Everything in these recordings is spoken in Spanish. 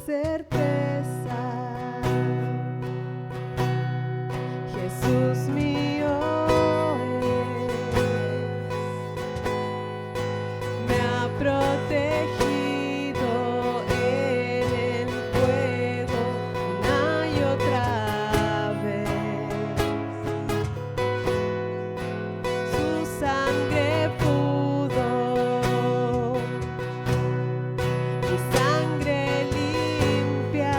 certeza. Jesús mío me ha protegido en el fuego una y otra vez. Su sangre pudo mi sangre limpiar,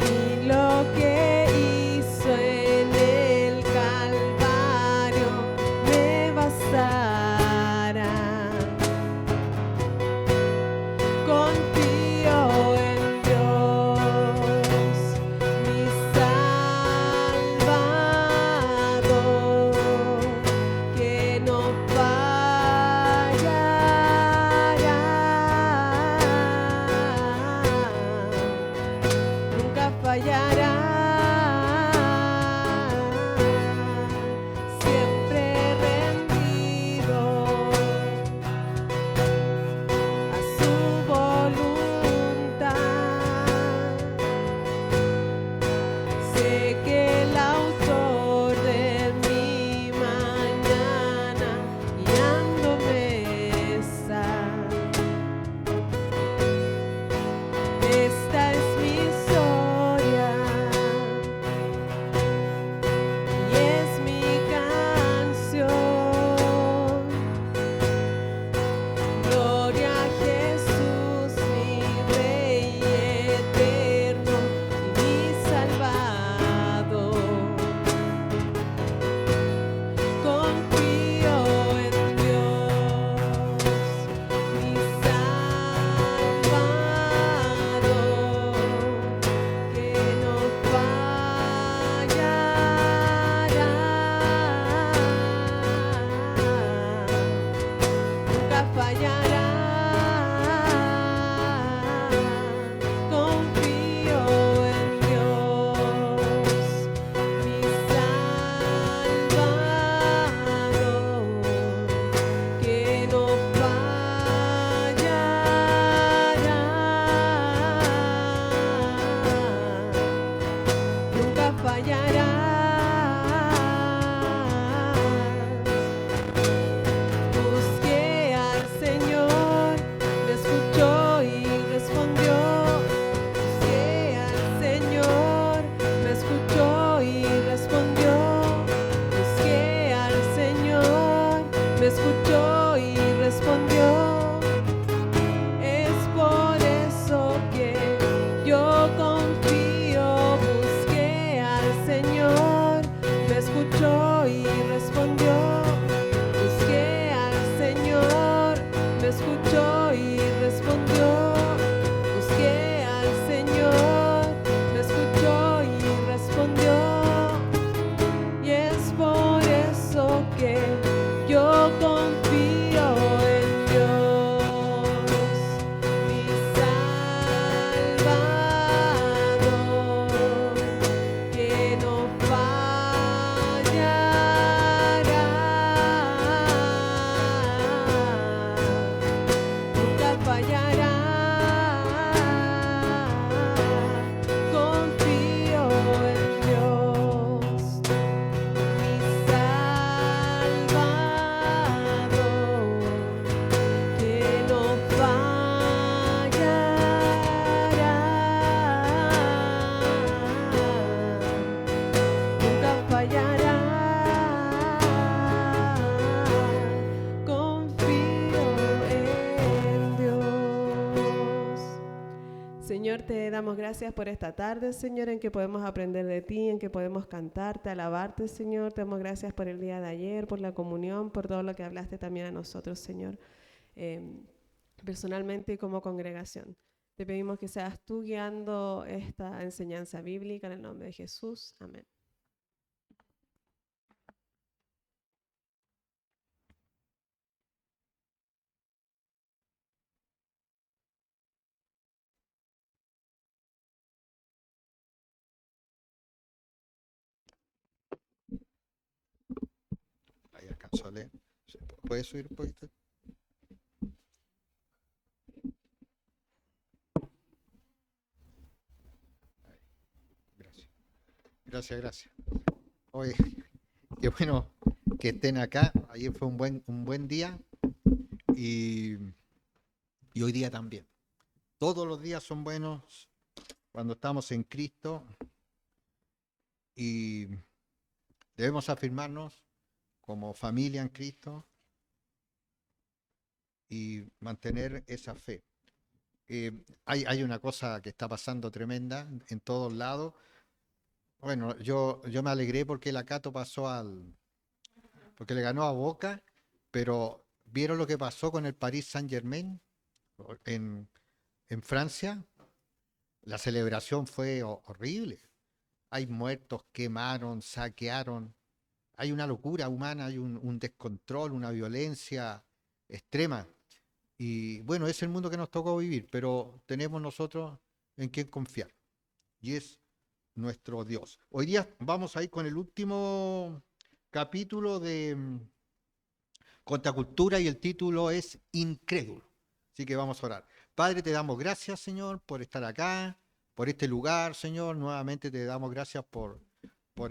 y lo que hizo en el Calvario me bastará. Confío en Dios, mi Salvador, que no fallará, nunca fallará. Siempre rendido a su voluntad. Sé que el autor de mi mañana guiándome está. Esta es mi historia y es mi canción. Gloria a Jesús, mi Rey eterno y mi Salvador. Confío en Dios, mi Salvador, que no fallará, nunca fallará. Confío en Dios, mi Salvador, que no fallará, nunca fallará. Busqué al Señor, me escuchó y respondió. Busqué al Señor, me escuchó y respondió. Busqué al Señor, me escuchó y respondió. Es por eso que yo confío. Busqué al Señor, me escuchó y respondió. Busqué al Señor, me escuchó y respondió. Busqué al Señor, me escuchó y respondió. Y es por eso que yo confío en Dios, mi Salvador, que no fallará, nunca fallará. Confío en Dios, mi Salvador, que no fallará, nunca fallará. Confío en Dios. Señor, te damos gracias por esta tarde, Señor, en que podemos aprender de ti, en que podemos cantarte, alabarte, Señor. Te damos gracias por el día de ayer, por la comunión, por todo lo que hablaste también a nosotros, Señor, personalmente y como congregación. Te pedimos que seas tú guiando esta enseñanza bíblica en el nombre de Jesús. Amén. Ahí alcanzó a leer. ¿Puede subir un poquito? Gracias, gracias. Oye, qué bueno que estén acá. Ayer fue un buen día y, y hoy día también. Todos los días son buenos cuando estamos en Cristo y debemos afirmarnos como familia en Cristo y mantener esa fe. Hay una cosa que está pasando tremenda en todos lados. Bueno, yo me alegré porque la Cato porque le ganó a Boca, pero ¿vieron lo que pasó con el Paris Saint-Germain en, en Francia? La celebración fue horrible. Hay muertos, quemaron, saquearon. Hay una locura humana, hay un descontrol, una violencia extrema. Y bueno, es el mundo que nos tocó vivir, pero tenemos nosotros en quien confiar. Y es nuestro Dios. Hoy día vamos a ir con el último capítulo de Contracultura y el título es Incrédulo. Así que vamos a orar. Padre, te damos gracias, Señor, por estar acá, por este lugar, Señor. Nuevamente te damos gracias por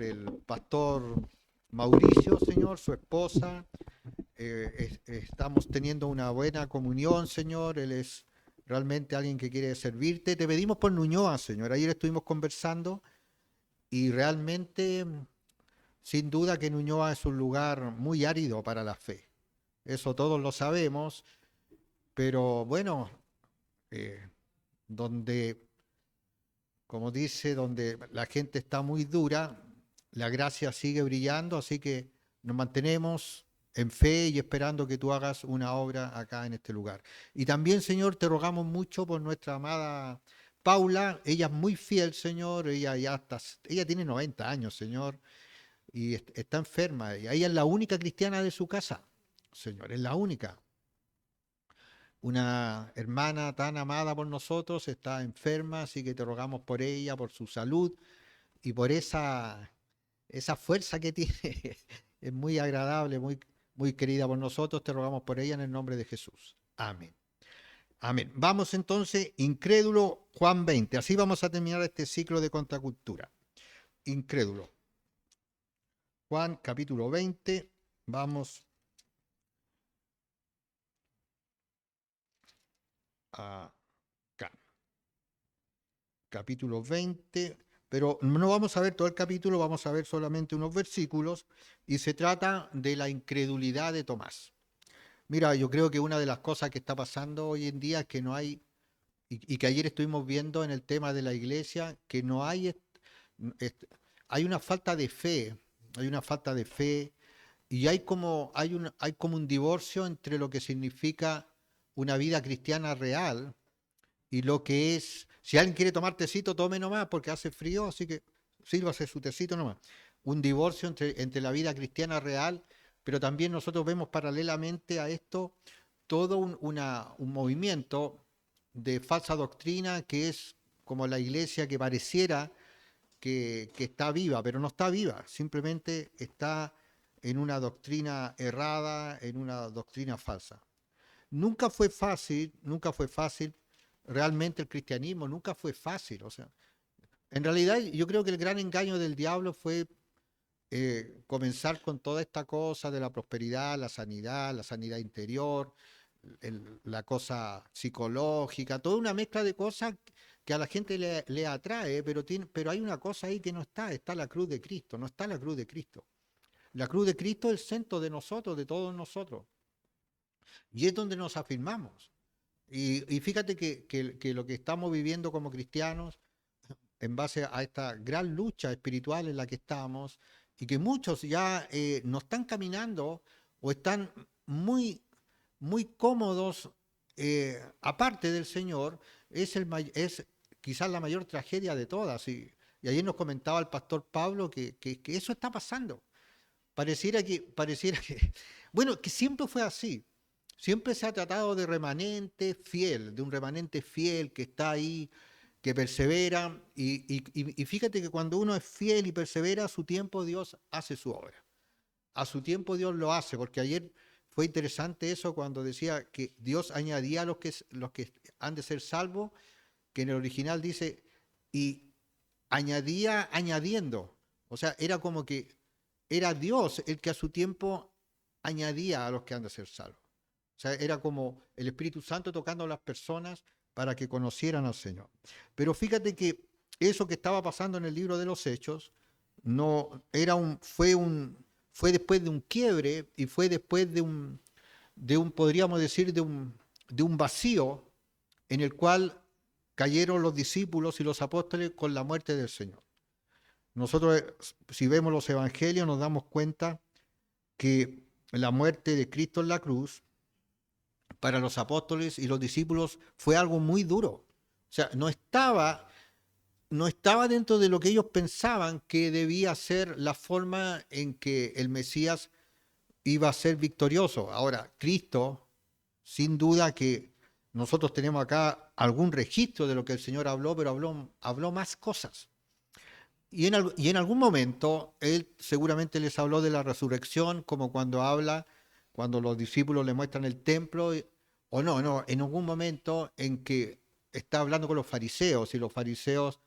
el pastor Mauricio, Señor, su esposa. Estamos teniendo una buena comunión, Señor. Él es realmente alguien que quiere servirte. Te pedimos por Ñuñoa, Señor. Ayer estuvimos conversando y realmente, sin duda que Ñuñoa es un lugar muy árido para la fe. Eso todos lo sabemos, pero bueno, eh, donde, como dice, donde la gente está muy dura, la gracia sigue brillando, así que nos mantenemos en fe y esperando que tú hagas una obra acá en este lugar. Y también, Señor, te rogamos mucho por nuestra amada Paula. Ella es muy fiel, Señor. Ella tiene 90 años, Señor, y está enferma. Y ella es la única cristiana de su casa, Señor, es la única. Una hermana tan amada por nosotros está enferma, así que te rogamos por ella, por su salud y por esa fuerza que tiene. Es muy agradable, muy querida por nosotros. Te rogamos por ella en el nombre de Jesús. Amén. Amén. Vamos entonces, incrédulo, Juan 20. Así vamos a terminar este ciclo de contracultura. Incrédulo. Juan capítulo 20. Vamos acá. Capítulo 20, pero no vamos a ver todo el capítulo, vamos a ver solamente unos versículos, y se trata de la incredulidad de Tomás. Mira, yo creo que una de las cosas que está pasando hoy en día es que no hay, y que ayer estuvimos viendo en el tema de la iglesia, que no hay, hay una falta de fe, hay una falta de fe, y hay como un divorcio entre lo que significa una vida cristiana real y lo que es, si alguien quiere tomar tecito, tome nomás porque hace frío, así que sírvase su tecito nomás. Un divorcio entre la vida cristiana real, pero también nosotros vemos paralelamente a esto todo un movimiento de falsa doctrina que es como la iglesia que pareciera que está viva, pero no está viva, simplemente está en una doctrina errada, en una doctrina falsa. Nunca fue fácil, realmente el cristianismo nunca fue fácil. O sea, en realidad yo creo que el gran engaño del diablo fue comenzar con toda esta cosa de la prosperidad, la sanidad interior, la cosa psicológica, toda una mezcla de cosas que a la gente le atrae, pero hay una cosa ahí que no está la cruz de Cristo, no está la cruz de Cristo. La cruz de Cristo es el centro de nosotros, de todos nosotros, y es donde nos afirmamos. Y fíjate que lo que estamos viviendo como cristianos, en base a esta gran lucha espiritual en la que estamos, y que muchos ya no están caminando o están muy cómodos aparte del Señor, es quizás la mayor tragedia de todas. Y ayer nos comentaba el pastor Pablo que eso está pasando. Pareciera que, bueno, que siempre fue así. Siempre se ha tratado de remanente fiel, de un remanente fiel que está ahí, que persevera. Y fíjate que cuando uno es fiel y persevera, a su tiempo Dios hace su obra. A su tiempo Dios lo hace, porque ayer fue interesante eso cuando decía que Dios añadía a los que han de ser salvos, que en el original dice, y añadía añadiendo. O sea, era como que era Dios el que a su tiempo añadía a los que han de ser salvos. O sea, era como el Espíritu Santo tocando a las personas para que conocieran al Señor. Pero fíjate que eso que estaba pasando en el libro de los Hechos no era fue después de un quiebre y fue después podríamos decir, de un vacío en el cual cayeron los discípulos y los apóstoles con la muerte del Señor. Nosotros, si vemos los evangelios, nos damos cuenta que la muerte de Cristo en la cruz para los apóstoles y los discípulos fue algo muy duro. O sea, no estaba dentro de lo que ellos pensaban que debía ser la forma en que el Mesías iba a ser victorioso. Ahora, Cristo, sin duda que nosotros tenemos acá algún registro de lo que el Señor habló, pero habló más cosas. Y en algún momento, Él seguramente les habló de la resurrección, como cuando los discípulos le muestran el templo, o no, en algún momento en que está hablando con los fariseos, y los fariseos,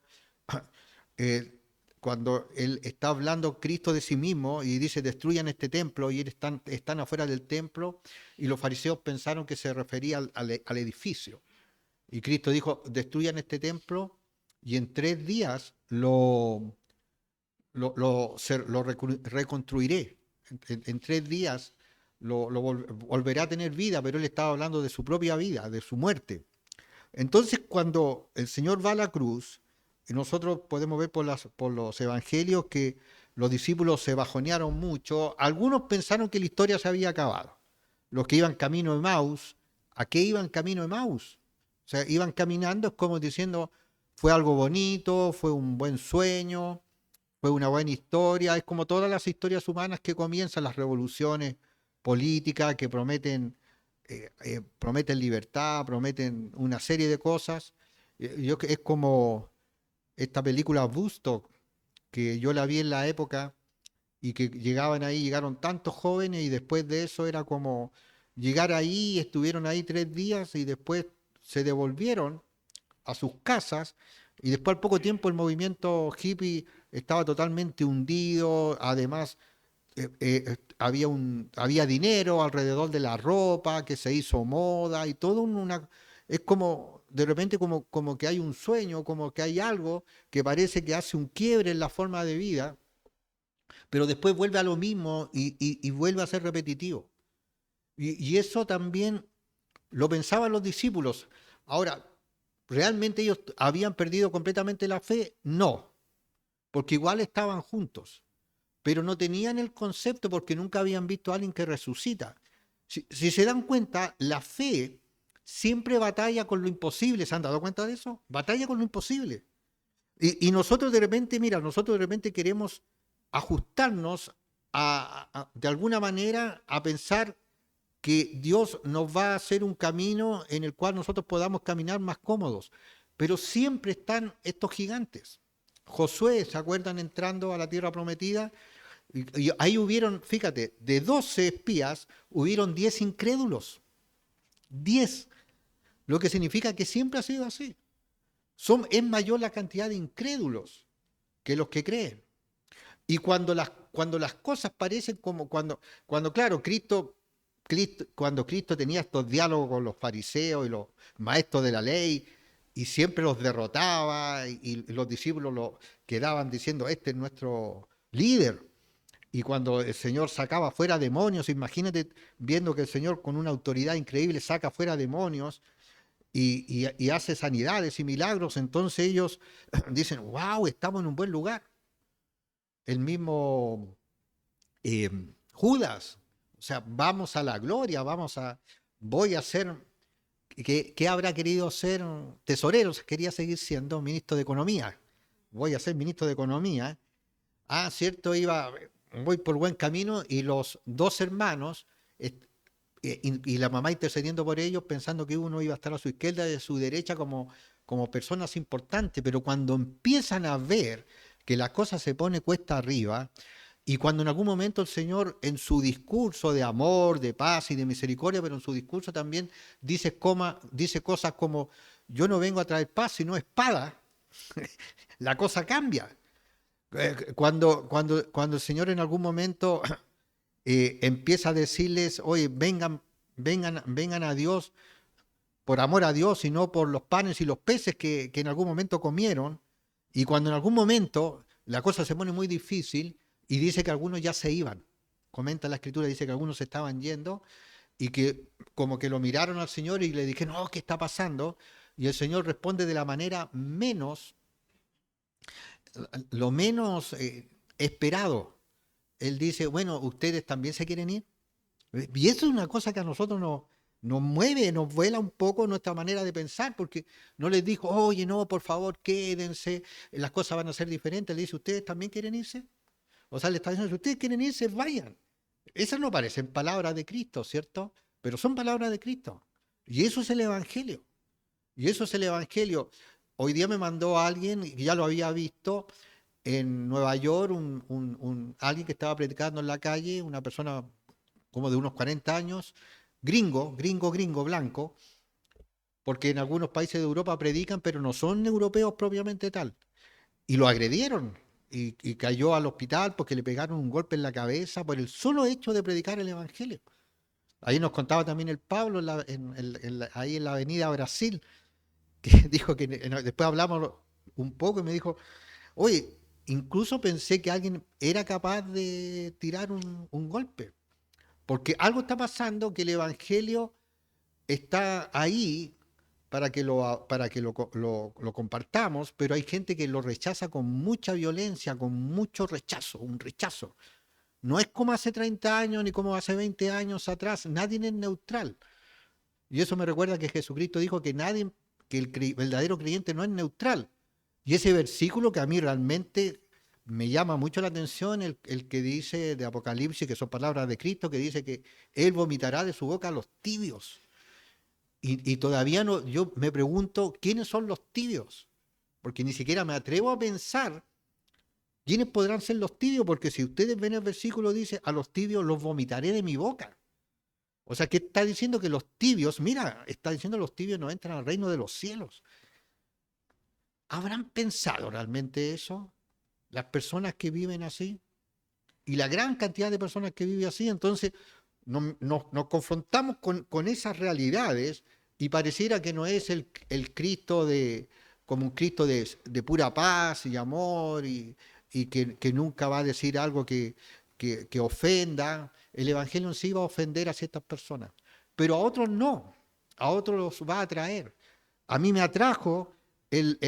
cuando Él está hablando Cristo de sí mismo y dice destruyan este templo, y están afuera del templo, y los fariseos pensaron que se refería al edificio. Y Cristo dijo, destruyan este templo y en 3 días lo reconstruiré. En 3 días volverá a tener vida, pero él estaba hablando de su propia vida, de su muerte. Entonces, cuando el Señor va a la cruz, y nosotros podemos ver por los evangelios que los discípulos se bajonearon mucho. Algunos pensaron que la historia se había acabado. Los que iban camino de Emaús, ¿a qué iban camino de Emaús? O sea, iban caminando, es como diciendo, fue algo bonito, fue un buen sueño, fue una buena historia. Es como todas las historias humanas que comienzan, las revoluciones políticas que prometen libertad, prometen una serie de cosas. Es como esta película Woodstock, que yo la vi en la época y que llegaron tantos jóvenes y después de eso era como llegar ahí, estuvieron ahí 3 días y después se devolvieron a sus casas y después al poco tiempo el movimiento hippie estaba totalmente hundido, además había dinero alrededor de la ropa que se hizo moda y todo es como de repente como que hay un sueño, como que hay algo que parece que hace un quiebre en la forma de vida, pero después vuelve a lo mismo y vuelve a ser repetitivo. Y eso también lo pensaban los discípulos. Ahora, ¿realmente ellos habían perdido completamente la fe? No, porque igual estaban juntos, pero no tenían el concepto porque nunca habían visto a alguien que resucita. Si se dan cuenta, la fe siempre batalla con lo imposible. ¿Se han dado cuenta de eso? Batalla con lo imposible. Y nosotros de repente queremos ajustarnos de alguna manera a pensar que Dios nos va a hacer un camino en el cual nosotros podamos caminar más cómodos. Pero siempre están estos gigantes. Josué, ¿se acuerdan? Entrando a la tierra prometida. Y ahí hubieron, fíjate, de 12 espías, hubieron 10 incrédulos. 10. Lo que significa que siempre ha sido así. Es mayor la cantidad de incrédulos que los que creen. Y cuando las cosas parecen como claro, cuando Cristo tenía estos diálogos con los fariseos y los maestros de la ley, y siempre los derrotaba, y los discípulos quedaban diciendo, este es nuestro líder. Y cuando el Señor sacaba fuera demonios, imagínate viendo que el Señor con una autoridad increíble saca fuera demonios y hace sanidades y milagros, entonces ellos dicen, wow, estamos en un buen lugar. El mismo Judas, o sea, vamos a la gloria, voy a ser, ¿qué habrá querido ser? Tesorero, quería seguir siendo ministro de Economía. Voy a ser ministro de Economía. Cierto, voy por buen camino, y los 2 hermanos, y la mamá intercediendo por ellos, pensando que uno iba a estar a su izquierda y a su derecha como personas importantes, pero cuando empiezan a ver que la cosa se pone cuesta arriba, y cuando en algún momento el Señor, en su discurso de amor, de paz y de misericordia, pero en su discurso también dice cosas como, yo no vengo a traer paz, sino espada, la cosa cambia. Cuando el Señor en algún momento empieza a decirles, oye, vengan a Dios por amor a Dios y no por los panes y los peces que en algún momento comieron, y cuando en algún momento la cosa se pone muy difícil y dice que algunos ya se iban, comenta la escritura, dice que algunos se estaban yendo y que como que lo miraron al Señor y le dijeron, no, ¿qué está pasando? Y el Señor responde de la manera lo menos esperado. Él dice, bueno, ¿ustedes también se quieren ir? Y eso es una cosa que a nosotros nos mueve, nos vuela un poco nuestra manera de pensar, porque no les dijo, oye, no, por favor, quédense, las cosas van a ser diferentes. Le dice, ¿ustedes también quieren irse? O sea, le está diciendo, si ustedes quieren irse, vayan. Esas no parecen palabras de Cristo, ¿cierto? Pero son palabras de Cristo. Y eso es el Evangelio. Y eso es el Evangelio. Hoy día me mandó alguien, y ya lo había visto, en Nueva York, alguien que estaba predicando en la calle, una persona como de unos 40 años, gringo, blanco, porque en algunos países de Europa predican, pero no son europeos propiamente tal. Y lo agredieron y cayó al hospital porque le pegaron un golpe en la cabeza por el solo hecho de predicar el Evangelio. Ahí nos contaba también el Pablo, ahí en la avenida Brasil, que dijo que después hablamos un poco y me dijo, oye, incluso pensé que alguien era capaz de tirar un golpe. Porque algo está pasando que el Evangelio está ahí para que lo compartamos, pero hay gente que lo rechaza con mucha violencia, con mucho rechazo, un rechazo. No es como hace 30 años ni como hace 20 años atrás, nadie es neutral. Y eso me recuerda que Jesucristo dijo que el verdadero creyente no es neutral. Y ese versículo que a mí realmente me llama mucho la atención, el que dice de Apocalipsis, que son palabras de Cristo, que dice que Él vomitará de su boca a los tibios. Y todavía no, yo me pregunto, ¿quiénes son los tibios? Porque ni siquiera me atrevo a pensar quiénes podrán ser los tibios, porque si ustedes ven el versículo dice, a los tibios los vomitaré de mi boca. O sea, que está diciendo que los tibios, mira, está diciendo que los tibios no entran al reino de los cielos. ¿Habrán pensado realmente eso? Las personas que viven así y la gran cantidad de personas que viven así, entonces nos confrontamos con esas realidades y pareciera que no es el Cristo como un Cristo de pura paz y amor y que nunca va a decir algo que ofenda. El Evangelio en sí va a ofender a ciertas personas, pero a otros no, a otros los va a atraer. A mí me atrajo el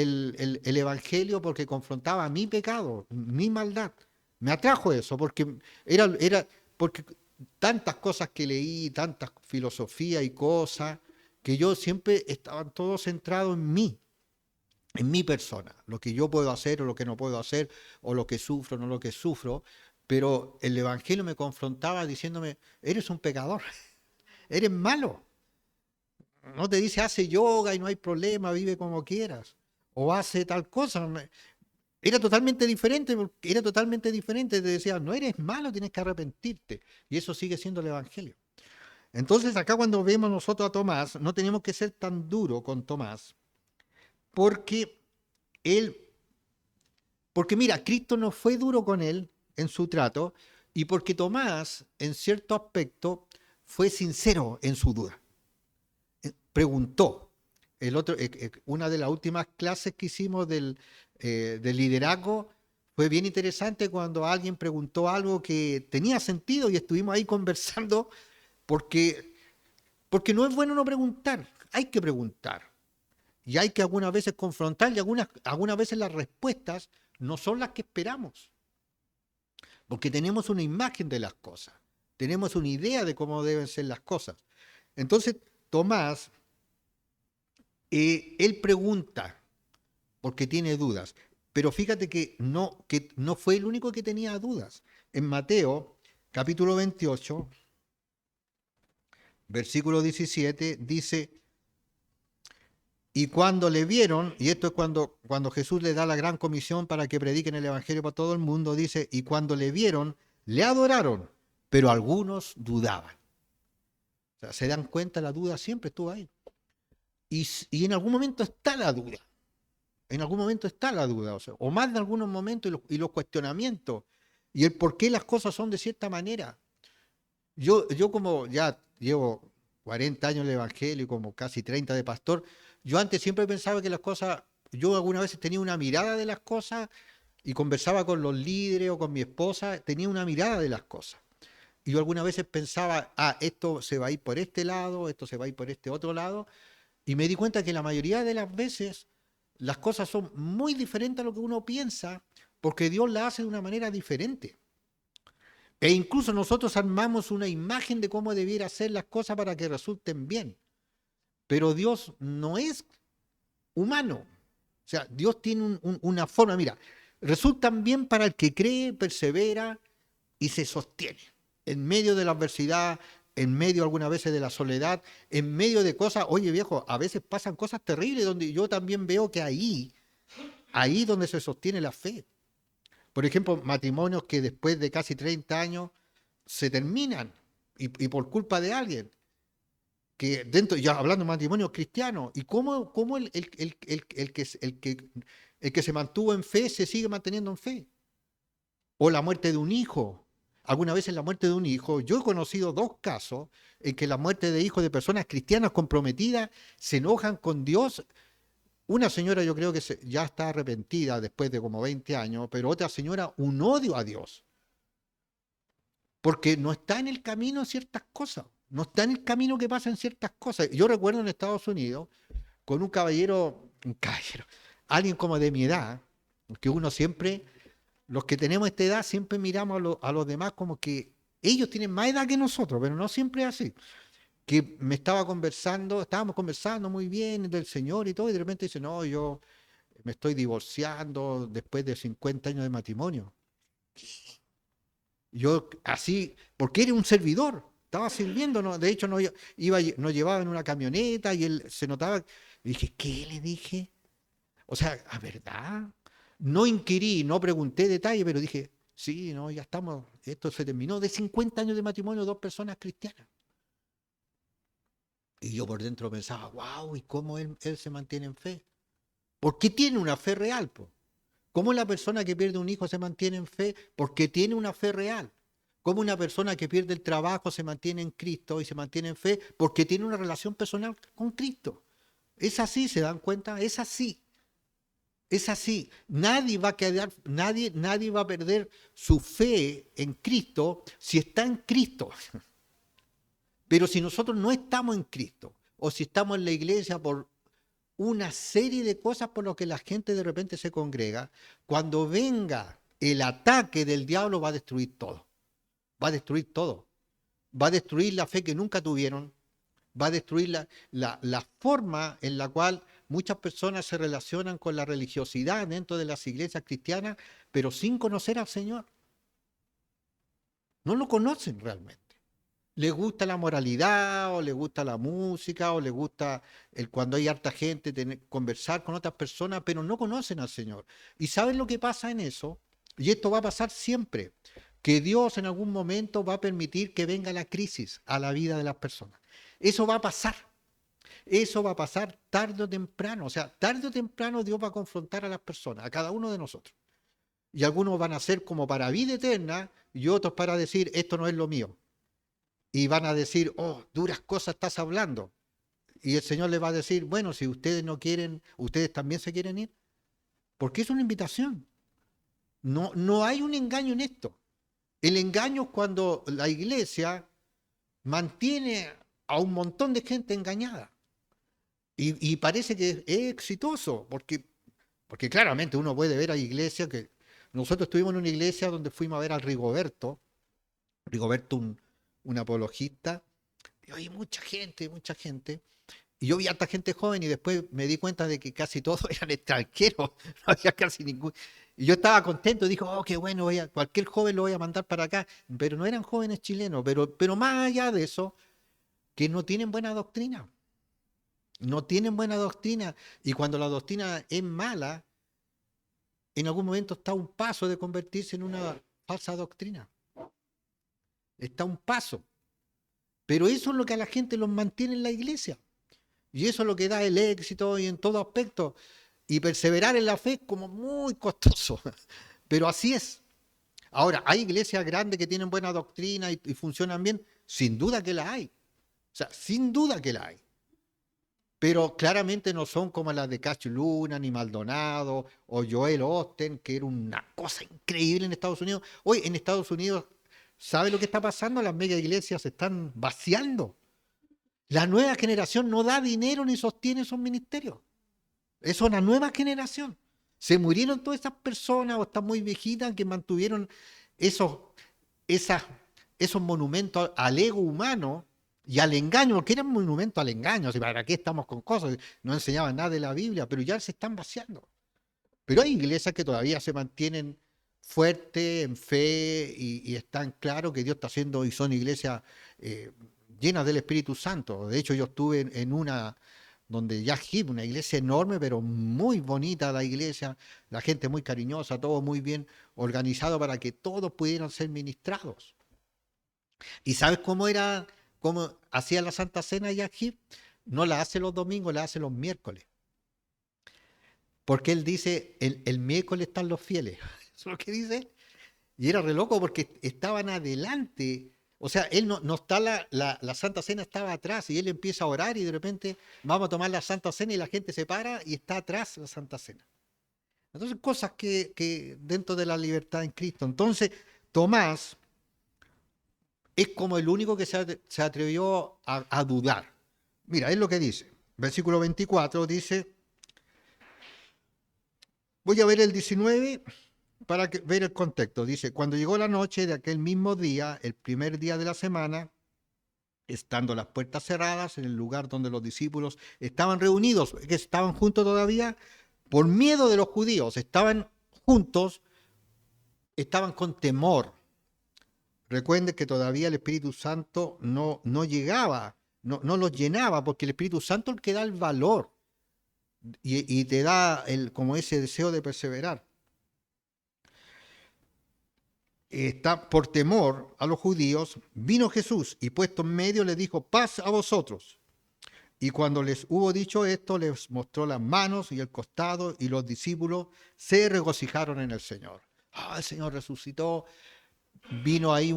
Evangelio porque confrontaba mi pecado, mi maldad. Me atrajo eso porque tantas cosas que leí, tantas filosofías y cosas, que yo siempre estaba todo centrado en mi persona, lo que yo puedo hacer o lo que no puedo hacer, o lo que sufro o no lo que sufro, pero el Evangelio me confrontaba diciéndome, eres un pecador, eres malo. No te dice, hace yoga y no hay problema, vive como quieras, o hace tal cosa. Era totalmente diferente, era totalmente diferente. Te decía, no eres malo, tienes que arrepentirte. Y eso sigue siendo el Evangelio. Entonces, acá cuando vemos nosotros a Tomás, no tenemos que ser tan duro con Tomás, porque él, porque mira, Cristo no fue duro con él en su trato, y porque Tomás, en cierto aspecto, fue sincero en su duda. Preguntó. Una de las últimas clases que hicimos del liderazgo fue bien interesante cuando alguien preguntó algo que tenía sentido y estuvimos ahí conversando porque, porque no es bueno no preguntar, hay que preguntar y hay que algunas veces confrontar y algunas veces las respuestas no son las que esperamos porque tenemos una imagen de las cosas, tenemos una idea de cómo deben ser las cosas. Entonces, Tomás, él pregunta porque tiene dudas. Pero fíjate que no fue el único que tenía dudas. En Mateo, capítulo 28, versículo 17, dice, y cuando le vieron, y esto es cuando Jesús le da la gran comisión para que prediquen el Evangelio para todo el mundo, dice, y cuando le vieron, le adoraron, pero algunos dudaban. O sea, se dan cuenta, la duda siempre estuvo ahí. Y en algún momento está la duda. En algún momento está la duda, o sea, o más de algunos momentos y los cuestionamientos, y el por qué las cosas son de cierta manera. Yo como ya llevo 40 años de evangelio y como casi 30 de pastor, yo antes siempre pensaba que las cosas, yo algunas veces tenía una mirada de las cosas y conversaba con los líderes o con mi esposa, tenía una mirada de las cosas. Y yo algunas veces pensaba, esto se va a ir por este lado, esto se va a ir por este otro lado, y me di cuenta que la mayoría de las veces las cosas son muy diferentes a lo que uno piensa, porque Dios las hace de una manera diferente. E incluso nosotros armamos una imagen de cómo debiera ser las cosas para que resulten bien. Pero Dios no es humano. O sea, Dios tiene una forma. Mira, resultan bien para el que cree, persevera y se sostiene. En medio de la adversidad, en medio algunas veces de la soledad, en medio de cosas, oye viejo, a veces pasan cosas terribles donde yo también veo que ahí donde se sostiene la fe. Por ejemplo, matrimonios que después de casi 30 años se terminan y por culpa de alguien. Que dentro, ya hablando de matrimonios cristianos, y cómo el que se mantuvo en fe se sigue manteniendo en fe. O la muerte de un hijo. Alguna vez en la muerte de un hijo, yo he conocido dos casos en que la muerte de hijos de personas cristianas comprometidas se enojan con Dios. Una señora yo creo que ya está arrepentida después de como 20 años, pero otra señora un odio a Dios, porque no está en el camino en ciertas cosas, no está en el camino que pasa en ciertas cosas. Yo recuerdo en Estados Unidos con un caballero, alguien como de mi edad, que uno siempre, los que tenemos esta edad, siempre miramos a los demás como que ellos tienen más edad que nosotros, pero no siempre es así. Que me estábamos conversando muy bien del Señor y todo, y de repente dice, no, yo me estoy divorciando después de 50 años de matrimonio. Yo así, porque era un servidor, estaba sirviendo, ¿no? De hecho nos llevaba en una camioneta y él se notaba, y dije, ¿qué le dije? O sea, ¿a verdad? No inquirí, no pregunté detalle, pero dije, sí, no, ya estamos, esto se terminó, de 50 años de matrimonio, dos personas cristianas. Y yo por dentro pensaba, wow, ¿y cómo él se mantiene en fe? Porque tiene una fe real, po. ¿Cómo la persona que pierde un hijo se mantiene en fe? Porque tiene una fe real. ¿Cómo una persona que pierde el trabajo se mantiene en Cristo y se mantiene en fe? Porque tiene una relación personal con Cristo. Es así, ¿se dan cuenta? Es así. Es así. Nadie va a quedar, nadie va a perder su fe en Cristo si está en Cristo. Pero si nosotros no estamos en Cristo, o si estamos en la iglesia por una serie de cosas por las que la gente de repente se congrega, cuando venga el ataque del diablo va a destruir todo. Va a destruir todo. Va a destruir la fe que nunca tuvieron. Va a destruir la forma en la cual muchas personas se relacionan con la religiosidad dentro de las iglesias cristianas, pero sin conocer al Señor. No lo conocen realmente. Les gusta la moralidad, o les gusta la música, o les gusta cuando hay harta gente conversar con otras personas, pero no conocen al Señor. ¿Y saben lo que pasa en eso? Y esto va a pasar siempre, que Dios en algún momento va a permitir que venga la crisis a la vida de las personas. Eso va a pasar. Eso va a pasar tarde o temprano. O sea, tarde o temprano Dios va a confrontar a las personas, a cada uno de nosotros. Y algunos van a ser como para vida eterna y otros para decir, esto no es lo mío. Y van a decir, oh, duras cosas estás hablando. Y el Señor les va a decir, bueno, si ustedes no quieren, ustedes también se quieren ir. Porque es una invitación. No hay un engaño en esto. El engaño es cuando la iglesia mantiene a un montón de gente engañada. Y parece que es exitoso, porque claramente uno puede ver a iglesias que... Nosotros estuvimos en una iglesia donde fuimos a ver al Rigoberto, un apologista, y hay mucha gente, mucha gente. Y yo vi a harta gente joven y después me di cuenta de que casi todos eran extranjeros, no había casi ningún. Y yo estaba contento, dijo, oh, qué bueno, cualquier joven lo voy a mandar para acá, pero no eran jóvenes chilenos, pero más allá de eso, que no tienen buena doctrina, no tienen buena doctrina, y cuando la doctrina es mala, en algún momento está a un paso de convertirse en una falsa doctrina, está a un paso, pero eso es lo que a la gente los mantiene en la iglesia. Y eso es lo que da el éxito y en todo aspecto. Y perseverar en la fe es como muy costoso, pero así es. Ahora, ¿hay iglesias grandes que tienen buena doctrina y funcionan bien? Sin duda que la hay. O sea, sin duda que la hay. Pero claramente no son como las de Cacho Luna, ni Maldonado, o Joel Osteen, que era una cosa increíble en Estados Unidos. Hoy en Estados Unidos, ¿sabe lo que está pasando? Las mega iglesias se están vaciando. La nueva generación no da dinero ni sostiene esos ministerios. Es una nueva generación. Se murieron todas esas personas o están muy viejitas que mantuvieron esos, esas, esos monumentos al ego humano y al engaño, porque eran monumentos al engaño. O sea, ¿para qué estamos con cosas? No enseñaban nada de la Biblia, pero ya se están vaciando. Pero hay iglesias que todavía se mantienen fuertes en fe y están claros que Dios está haciendo y son iglesias eh, llenas del Espíritu Santo. De hecho, yo estuve en una donde Yahib, una iglesia enorme, pero muy bonita la iglesia, la gente muy cariñosa, todo muy bien organizado para que todos pudieran ser ministrados. ¿Y sabes cómo hacía la Santa Cena Yahib? No la hace los domingos, la hace los miércoles. Porque él dice, el miércoles están los fieles. Eso es lo que dice. Y era re loco porque estaban adelante. O sea, él no está, la Santa Cena estaba atrás y él empieza a orar y de repente vamos a tomar la Santa Cena y la gente se para y está atrás la Santa Cena. Entonces, cosas que dentro de la libertad en Cristo. Entonces, Tomás es como el único que se atrevió a dudar. Mira, es lo que dice. Versículo 24 dice, voy a ver el 19 para ver el contexto. Dice, cuando llegó la noche de aquel mismo día, el primer día de la semana, estando las puertas cerradas en el lugar donde los discípulos estaban reunidos, que estaban juntos todavía, por miedo de los judíos, estaban juntos, estaban con temor. Recuerden que todavía el Espíritu Santo no llegaba, no los llenaba, porque el Espíritu Santo es el que da el valor y te da como ese deseo de perseverar. Está por temor a los judíos, vino Jesús y puesto en medio les dijo, paz a vosotros. Y cuando les hubo dicho esto, les mostró las manos y el costado y los discípulos se regocijaron en el Señor. El Señor resucitó, vino ahí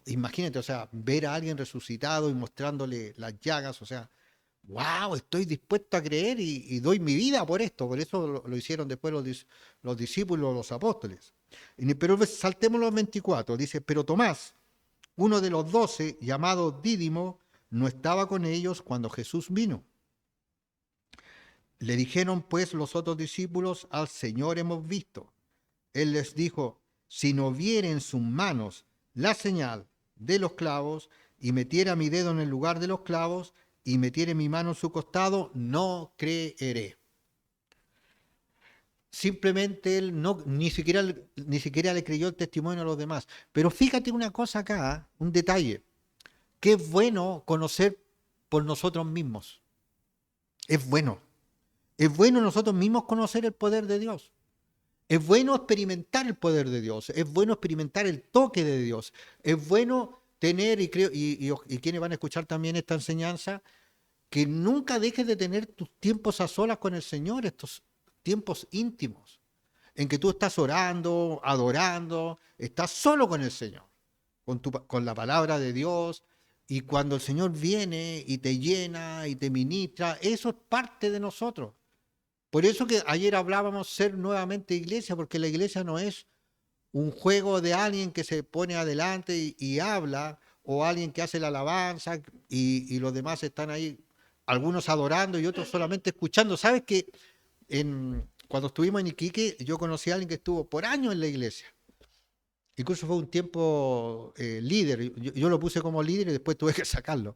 imagínate, o sea, ver a alguien resucitado y mostrándole las llagas, o sea, wow, estoy dispuesto a creer y doy mi vida por esto. Por eso lo hicieron después los discípulos, los apóstoles. Pero saltemos los 24, dice, pero Tomás, uno de los 12, llamado Dídimo, no estaba con ellos cuando Jesús vino. Le dijeron pues los otros discípulos, al Señor hemos visto. Él les dijo, si no viere en sus manos la señal de los clavos, y metiera mi dedo en el lugar de los clavos, y metiere mi mano en su costado, no creeré. Simplemente él ni siquiera le creyó el testimonio a los demás. Pero fíjate una cosa acá, un detalle. Qué bueno conocer por nosotros mismos. Es bueno. Es bueno nosotros mismos conocer el poder de Dios. Es bueno experimentar el poder de Dios. Es bueno experimentar el toque de Dios. Es bueno tener, y creo, y quienes van a escuchar también esta enseñanza, que nunca dejes de tener tus tiempos a solas con el Señor, estos tiempos íntimos, en que tú estás orando, adorando, estás solo con el Señor, con la palabra de Dios, y cuando el Señor viene y te llena y te ministra, eso es parte de nosotros. Por eso que ayer hablábamos ser nuevamente iglesia, porque la iglesia no es un juego de alguien que se pone adelante y habla, o alguien que hace la alabanza y los demás están ahí, algunos adorando y otros solamente escuchando. ¿Sabes que cuando estuvimos en Iquique, yo conocí a alguien que estuvo por años en la iglesia? Incluso fue un tiempo líder. Yo lo puse como líder y después tuve que sacarlo.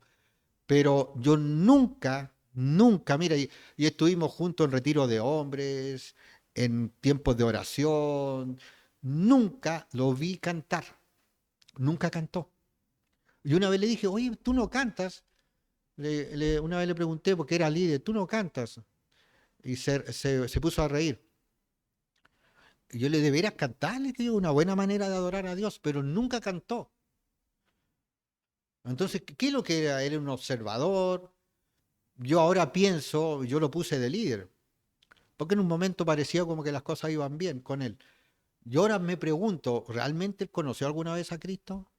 Pero yo nunca, mira, y estuvimos juntos en retiro de hombres, en tiempos de oración, nunca lo vi cantar, nunca cantó. Y una vez le dije, oye, tú no cantas. Una vez le pregunté, porque era líder, tú no cantas. Y se puso a reír. Y yo le deberías cantarle, que es una buena manera de adorar a Dios, pero nunca cantó. Entonces, ¿qué es lo que era? Era un observador. Yo ahora pienso, yo lo puse de líder, porque en un momento parecía como que las cosas iban bien con él. Yo ahora me pregunto, ¿realmente él conoció alguna vez a Cristo?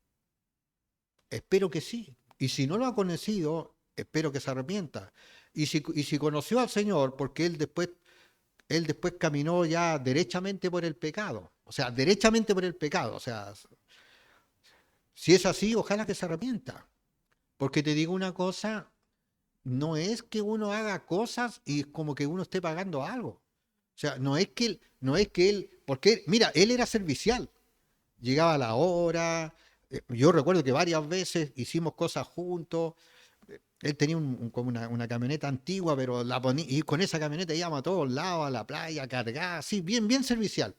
Espero que sí. Y si no lo ha conocido, espero que se arrepienta. Y si conoció al Señor, porque él después caminó ya derechamente por el pecado. O sea, derechamente por el pecado. O sea, si es así, ojalá que se arrepienta. Porque te digo una cosa, no es que uno haga cosas y es como que uno esté pagando algo. O sea, no es que él, porque mira, él era servicial, llegaba a la hora. Yo recuerdo que varias veces hicimos cosas juntos. Él tenía como una camioneta antigua, pero la ponía, y con esa camioneta íbamos a todos lados, a la playa, a cargar, así, bien, bien servicial.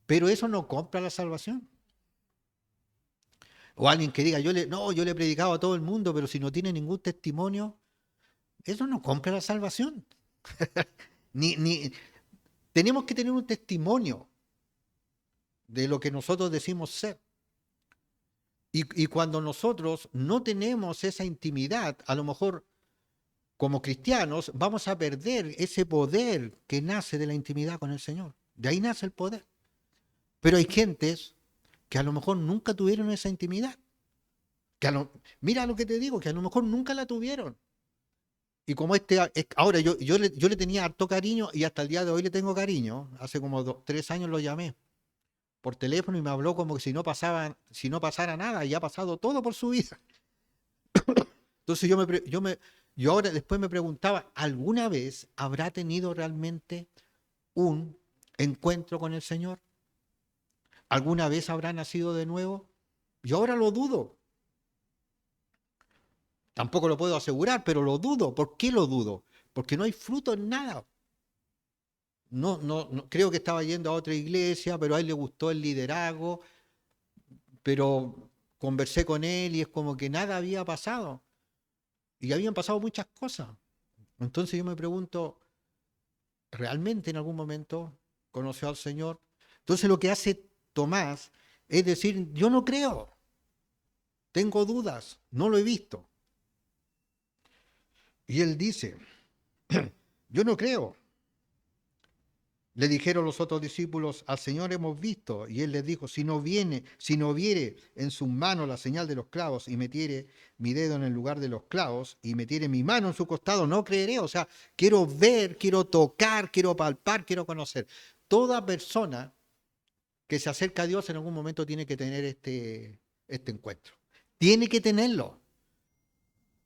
Pero eso no compra la salvación. O alguien que diga, no, yo le he predicado a todo el mundo, pero si no tiene ningún testimonio, eso no compra la salvación. Ni, tenemos que tener un testimonio de lo que nosotros decimos ser. Y cuando nosotros no tenemos esa intimidad, a lo mejor como cristianos vamos a perder ese poder que nace de la intimidad con el Señor. De ahí nace el poder. Pero hay gentes que a lo mejor nunca tuvieron esa intimidad. Mira lo que te digo, que a lo mejor nunca la tuvieron. Y como ahora yo le tenía harto cariño y hasta el día de hoy le tengo cariño. Hace como 3 años lo llamé por teléfono y me habló como que si no pasara nada, y ha pasado todo por su vida. Entonces yo ahora después me preguntaba, ¿alguna vez habrá tenido realmente un encuentro con el Señor? ¿Alguna vez habrá nacido de nuevo? Yo ahora lo dudo. Tampoco lo puedo asegurar, pero lo dudo. ¿Por qué lo dudo? Porque no hay fruto en nada. No, no, no, creo que estaba yendo a otra iglesia, pero a él le gustó el liderazgo, pero conversé con él y es como que nada había pasado. Y habían pasado muchas cosas. Entonces yo me pregunto, ¿realmente en algún momento conoció al Señor? Entonces lo que hace Tomás es decir, yo no creo, tengo dudas, no lo he visto. Y él dice, yo no creo. Le dijeron los otros discípulos, al Señor hemos visto. Y él les dijo, si no viere en sus manos la señal de los clavos y metiere mi dedo en el lugar de los clavos y metiere mi mano en su costado, no creeré. O sea, quiero ver, quiero tocar, quiero palpar, quiero conocer. Toda persona que se acerca a Dios en algún momento tiene que tener este encuentro. Tiene que tenerlo,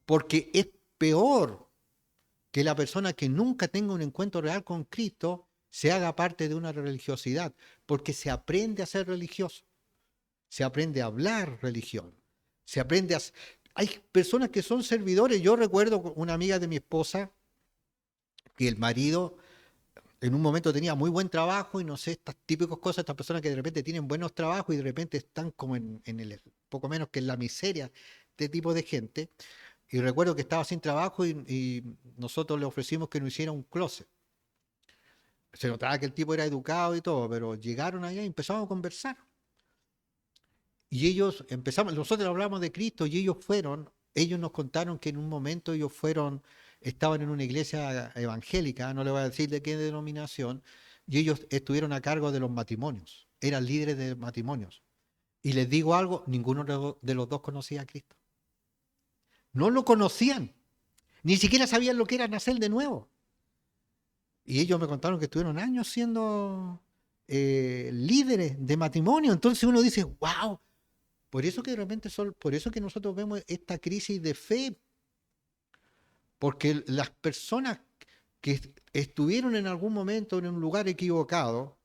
porque es peor que la persona que nunca tenga un encuentro real con Cristo se haga parte de una religiosidad, porque se aprende a ser religioso, se aprende a hablar religión, se aprende a... Hay personas que son servidores. Yo recuerdo una amiga de mi esposa que el marido en un momento tenía muy buen trabajo y no sé, estas típicas cosas, estas personas que de repente tienen buenos trabajos y de repente están como en el poco menos que en la miseria, este tipo de gente. Y recuerdo que estaba sin trabajo y nosotros le ofrecimos que nos hiciera un closet. Se notaba que el tipo era educado y todo, pero llegaron allá y empezamos a conversar. Y nosotros hablamos de Cristo y ellos nos contaron que en un momento estaban en una iglesia evangélica, no le voy a decir de qué denominación, y ellos estuvieron a cargo de los matrimonios, eran líderes de matrimonios. Y les digo algo, ninguno de los dos conocía a Cristo. No lo conocían, ni siquiera sabían lo que era nacer de nuevo. Y ellos me contaron que estuvieron años siendo líderes de matrimonio. Entonces uno dice, wow, por eso que nosotros vemos esta crisis de fe, porque las personas que estuvieron en algún momento en un lugar equivocado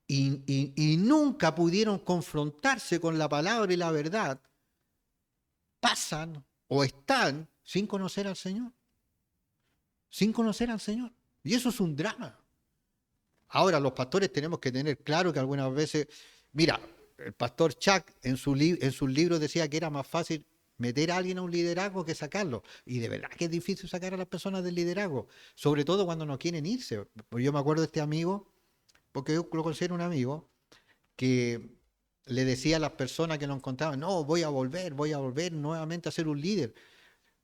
y nunca pudieron confrontarse con la palabra y la verdad, pasan o están sin conocer al Señor, sin conocer al Señor. Y eso es un drama. Ahora, los pastores tenemos que tener claro que algunas veces, mira, el pastor Chuck en sus libros decía que era más fácil meter a alguien a un liderazgo que sacarlo. Y de verdad que es difícil sacar a las personas del liderazgo, sobre todo cuando no quieren irse. Pues yo me acuerdo de este amigo, porque yo lo considero un amigo, que le decía a las personas que lo encontraban, no, voy a volver nuevamente a ser un líder.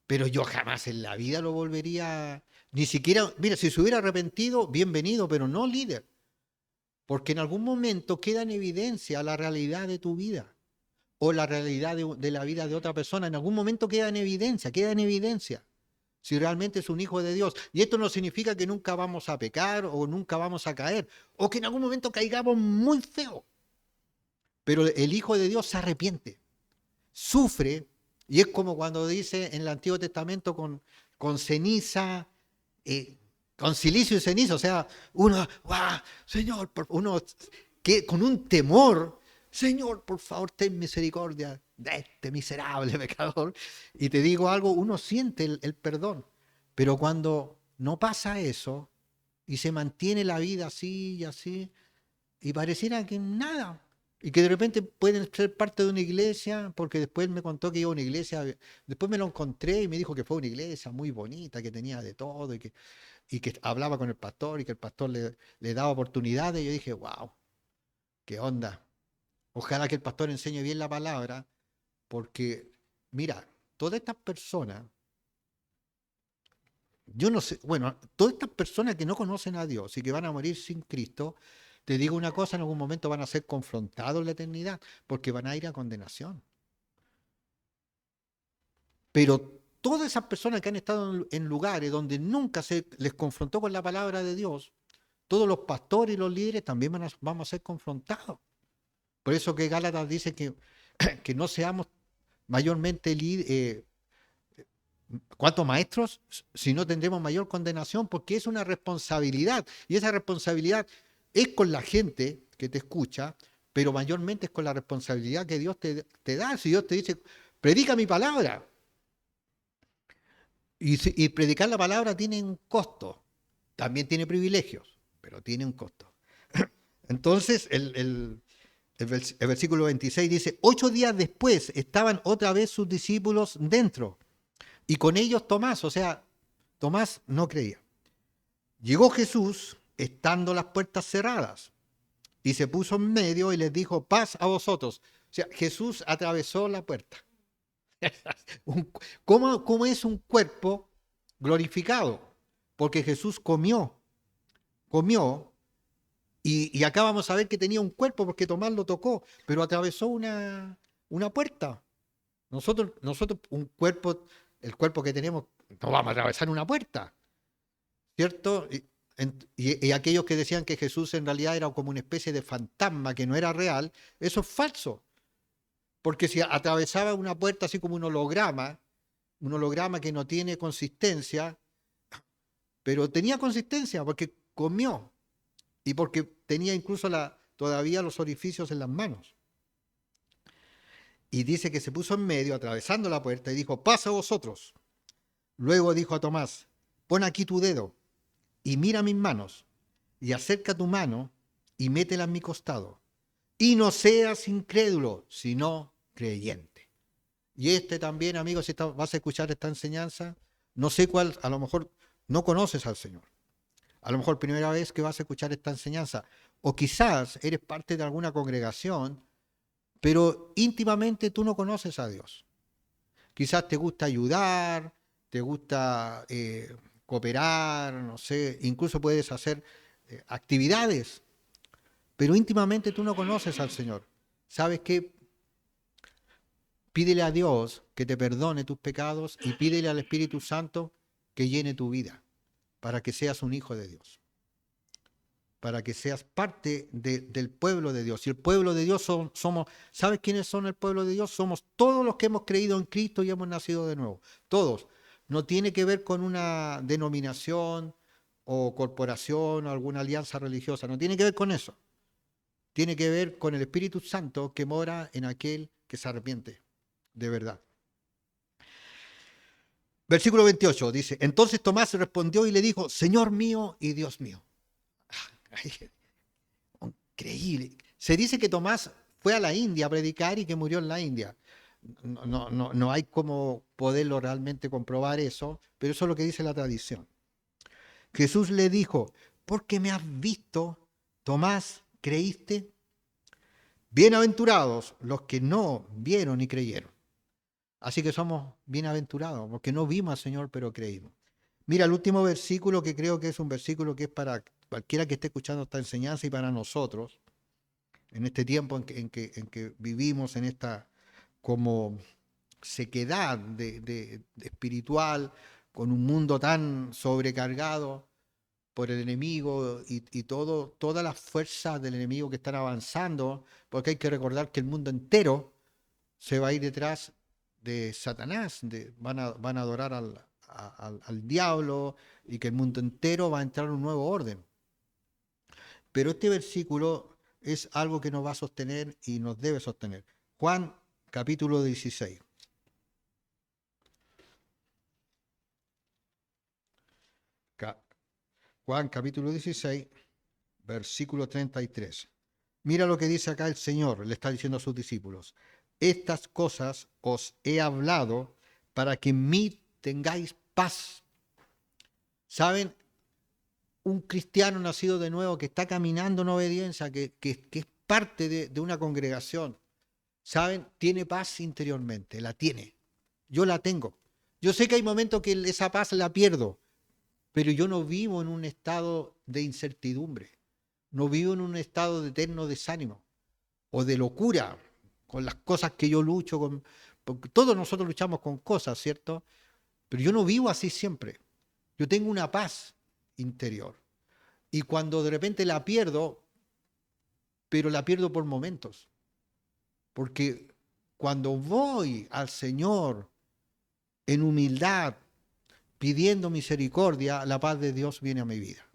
Pero yo jamás en la vida lo volvería. Ni siquiera, mira, si se hubiera arrepentido, bienvenido, pero no líder. Porque en algún momento queda en evidencia la realidad de tu vida o la realidad de la vida de otra persona. En algún momento queda en evidencia, si realmente es un hijo de Dios. Y esto no significa que nunca vamos a pecar o nunca vamos a caer, o que en algún momento caigamos muy feo. Pero el hijo de Dios se arrepiente, sufre, y es como cuando dice en el Antiguo Testamento con ceniza, con silicio y ceniza, o sea, uno, ¡guau! Señor, uno que con un temor, Señor, por favor, ten misericordia de este miserable pecador. Y te digo algo, uno siente el perdón, pero cuando no pasa eso y se mantiene la vida así y así, y pareciera que nada, y que de repente pueden ser parte de una iglesia, porque después me contó que iba a una iglesia, después me lo encontré y me dijo que fue una iglesia muy bonita, que tenía de todo, y que hablaba con el pastor, y que el pastor le daba oportunidades, y yo dije, wow, qué onda. Ojalá que el pastor enseñe bien la palabra, porque, mira, todas estas personas, yo no sé, bueno, todas estas personas que no conocen a Dios y que van a morir sin Cristo, te digo una cosa, en algún momento van a ser confrontados en la eternidad, porque van a ir a condenación. Pero todas esas personas que han estado en lugares donde nunca se les confrontó con la palabra de Dios, todos los pastores y los líderes también vamos a ser confrontados. Por eso que Gálatas dice que no seamos mayormente ¿cuántos maestros? Si no tendremos mayor condenación, porque es una responsabilidad. Y esa responsabilidad es con la gente que te escucha, pero mayormente es con la responsabilidad que Dios te da. Si Dios te dice, predica mi palabra. Y predicar la palabra tiene un costo. También tiene privilegios, pero tiene un costo. Entonces, el versículo 26 dice, 8 días después estaban otra vez sus discípulos dentro y con ellos Tomás, o sea, Tomás no creía. Llegó Jesús estando las puertas cerradas y se puso en medio y les dijo, paz a vosotros. O sea, Jesús atravesó la puerta. ¿Cómo es un cuerpo glorificado? Porque Jesús comió, y acá vamos a ver que tenía un cuerpo porque Tomás lo tocó, pero atravesó una puerta. Nosotros, un cuerpo, el cuerpo que tenemos, no vamos a atravesar una puerta, ¿cierto? Y aquellos que decían que Jesús en realidad era como una especie de fantasma, que no era real, eso es falso. Porque si atravesaba una puerta así como un holograma que no tiene consistencia, pero tenía consistencia porque comió y porque tenía incluso todavía los orificios en las manos. Y dice que se puso en medio, atravesando la puerta, y dijo, pasa vosotros. Luego dijo a Tomás, pon aquí tu dedo y mira mis manos, y acerca tu mano y métela en mi costado. Y no seas incrédulo, sino creyente. Y también, amigos, si vas a escuchar esta enseñanza, no sé cuál, a lo mejor no conoces al Señor. A lo mejor primera vez que vas a escuchar esta enseñanza. O quizás eres parte de alguna congregación, pero íntimamente tú no conoces a Dios. Quizás te gusta ayudar, te gusta cooperar, no sé, incluso puedes hacer actividades, pero íntimamente tú no conoces al Señor. ¿Sabes qué? Pídele a Dios que te perdone tus pecados y pídele al Espíritu Santo que llene tu vida para que seas un hijo de Dios, para que seas parte del pueblo de Dios. Y el pueblo de Dios somos, ¿sabes quiénes son el pueblo de Dios? Somos todos los que hemos creído en Cristo y hemos nacido de nuevo. Todos. No tiene que ver con una denominación o corporación o alguna alianza religiosa. No tiene que ver con eso. Tiene que ver con el Espíritu Santo que mora en aquel que se arrepiente de verdad. Versículo 28 dice, entonces Tomás respondió y le dijo, Señor mío y Dios mío. Increíble. Se dice que Tomás fue a la India a predicar y que murió en la India. No hay cómo poderlo realmente comprobar eso, pero eso es lo que dice la tradición. Jesús le dijo, porque me has visto, Tomás, ¿creíste? Bienaventurados los que no vieron y creyeron. Así que somos bienaventurados, porque no vimos al Señor, pero creímos. Mira, el último versículo que creo que es un versículo que es para cualquiera que esté escuchando esta enseñanza y para nosotros, en este tiempo en que vivimos en esta como sequedad de espiritual, con un mundo tan sobrecargado por el enemigo y todas las fuerzas del enemigo que están avanzando, porque hay que recordar que el mundo entero se va a ir detrás de Satanás, van a adorar al diablo y que el mundo entero va a entrar en un nuevo orden. Pero este versículo es algo que nos va a sostener y nos debe sostener. Juan capítulo 16. Juan capítulo 16, versículo 33. Mira lo que dice acá el Señor, le está diciendo a sus discípulos. Estas cosas os he hablado para que en mí tengáis paz. ¿Saben? Un cristiano nacido de nuevo que está caminando en obediencia, que es parte de una congregación, ¿saben? Tiene paz interiormente, la tiene. Yo la tengo. Yo sé que hay momentos que esa paz la pierdo, pero yo no vivo en un estado de incertidumbre, no vivo en un estado de eterno desánimo o de locura con las cosas que yo lucho, porque todos nosotros luchamos con cosas, ¿cierto? Pero yo no vivo así siempre. Yo tengo una paz interior. Y cuando de repente la pierdo, pero la pierdo por momentos. Porque cuando voy al Señor en humildad, pidiendo misericordia, la paz de Dios viene a mi vida.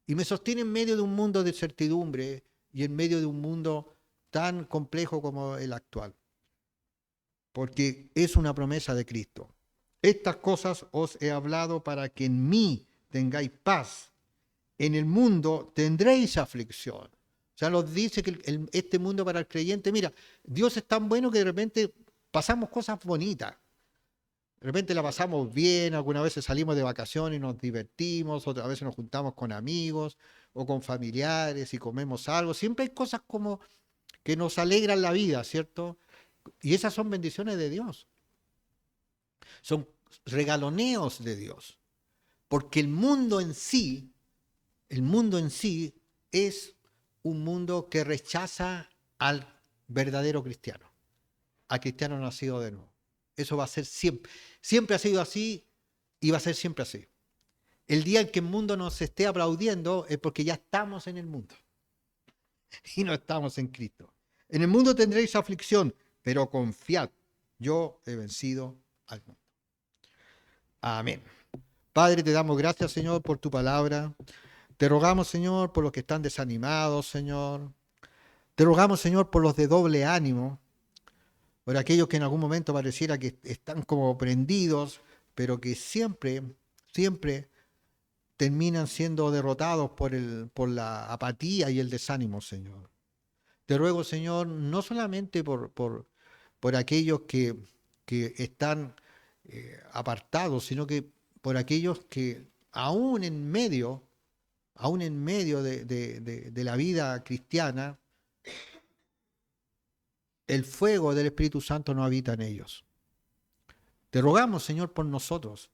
Y me sostiene en medio de un mundo de certidumbre y en medio de un mundo tan complejo como el actual. Porque es una promesa de Cristo. Estas cosas os he hablado para que en mí tengáis paz. En el mundo tendréis aflicción. O sea, nos dice que este mundo para el creyente, mira, Dios es tan bueno que de repente pasamos cosas bonitas. De repente la pasamos bien, algunas veces salimos de vacaciones y nos divertimos, otras veces nos juntamos con amigos o con familiares y comemos algo. Siempre hay cosas como que nos alegran la vida, ¿cierto? Y esas son bendiciones de Dios. Son regaloneos de Dios. Porque el mundo en sí es un mundo que rechaza al verdadero cristiano, al cristiano nacido de nuevo. Eso va a ser siempre. Siempre ha sido así y va a ser siempre así. El día en que el mundo nos esté aplaudiendo es porque ya estamos en el mundo y no estamos en Cristo. En el mundo tendréis aflicción, pero confiad, yo he vencido al mundo. Amén. Padre, te damos gracias, Señor, por tu palabra. Te rogamos, Señor, por los que están desanimados, Señor. Te rogamos, Señor, por los de doble ánimo, por aquellos que en algún momento pareciera que están como prendidos, pero que siempre, siempre terminan siendo derrotados por la apatía y el desánimo, Señor. Te ruego, Señor, no solamente por aquellos que están apartados, sino que por aquellos que aún en medio de la vida cristiana, el fuego del Espíritu Santo no habita en ellos. Te rogamos, Señor, por nosotros.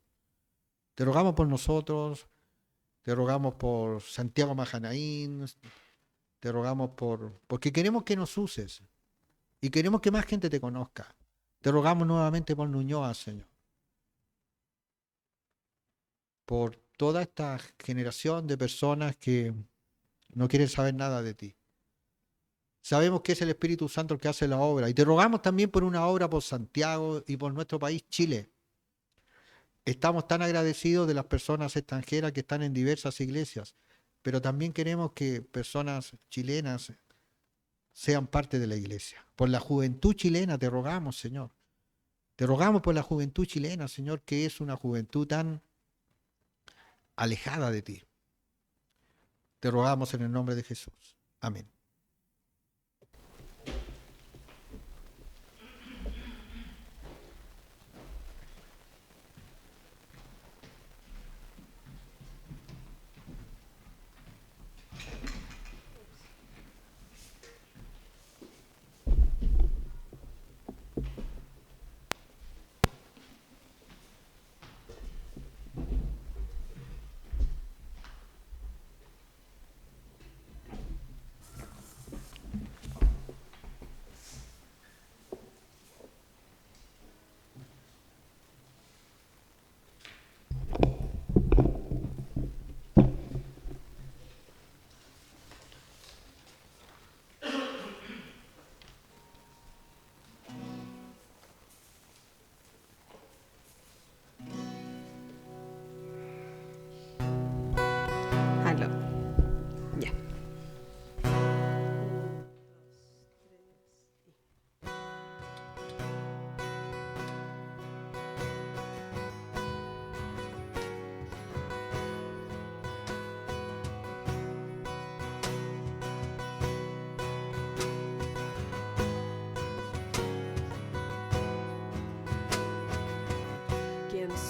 Te rogamos por nosotros. Te rogamos por Santiago Majanaín. Te rogamos porque queremos que nos uses. Y queremos que más gente te conozca. Te rogamos nuevamente por Ñuñoa, Señor. Por toda esta generación de personas que no quieren saber nada de ti. Sabemos que es el Espíritu Santo el que hace la obra. Y te rogamos también por una obra por Santiago y por nuestro país, Chile. Estamos tan agradecidos de las personas extranjeras que están en diversas iglesias, pero también queremos que personas chilenas sean parte de la iglesia. Por la juventud chilena te rogamos, Señor. Te rogamos por la juventud chilena, Señor, que es una juventud tan alejada de ti. Te rogamos en el nombre de Jesús. Amén.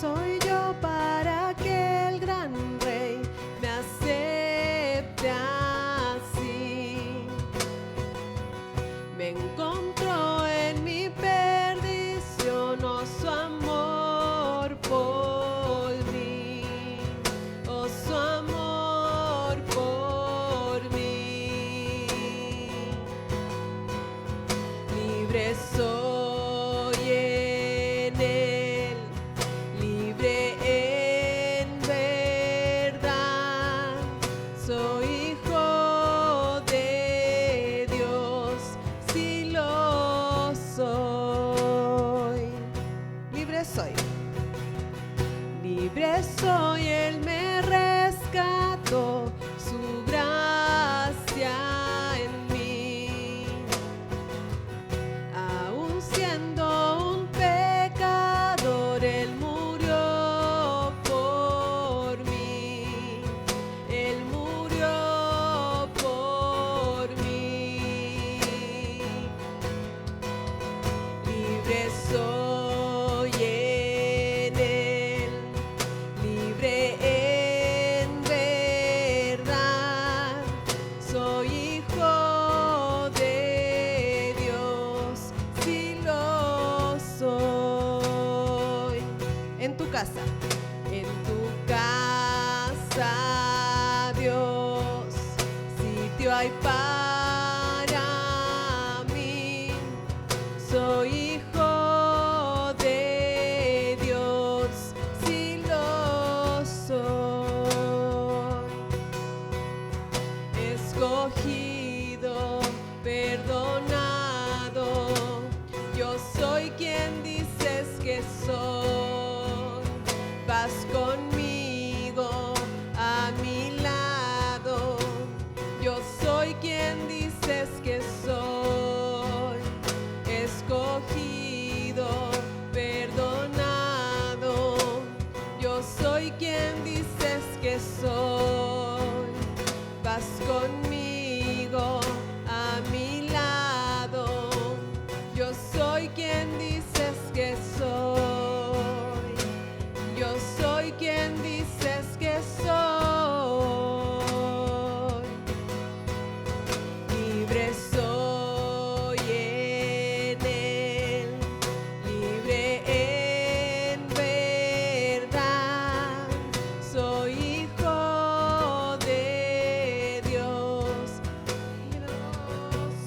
soy yo para que el gran rey me acepte así? Me encontró en mi perdición, oh su amor por mí, oh su amor por mí. Libre soy en él, libre en verdad. Soy hijo de Dios, si lo soy. Libre soy. Libre soy, Él me rescató, su gracia en mí. Aún siendo un pecador, Él murió por mí. Él murió por mí. Libre soy en Él, libre en verdad. Soy hijo de Dios, si lo soy. En tu casa, Dios, sitio hay para mí. Soy hijo de Dios, si lo soy. Escogido, perdonado, yo soy quien dices que soy. Vas conmigo a mi lado, yo soy quien dices que soy. Escogido, perdonado, yo soy quien dices que soy. Vas conmigo a mi lado, yo soy quien dices que soy. Yo soy quien dices que soy. Libre soy en Él, libre en verdad. Soy hijo de Dios, y lo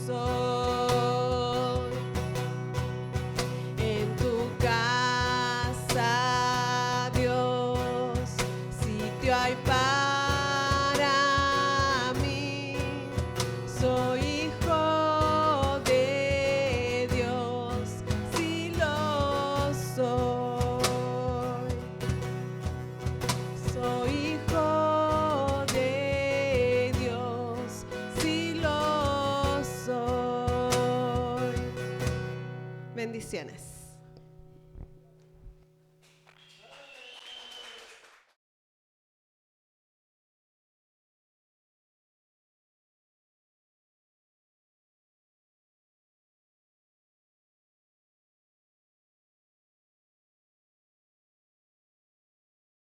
soy. En tu casa, Dios, sitio hay para mí. Soy hijo de Dios, si lo soy. Soy hijo de Dios, si lo soy. Bendiciones.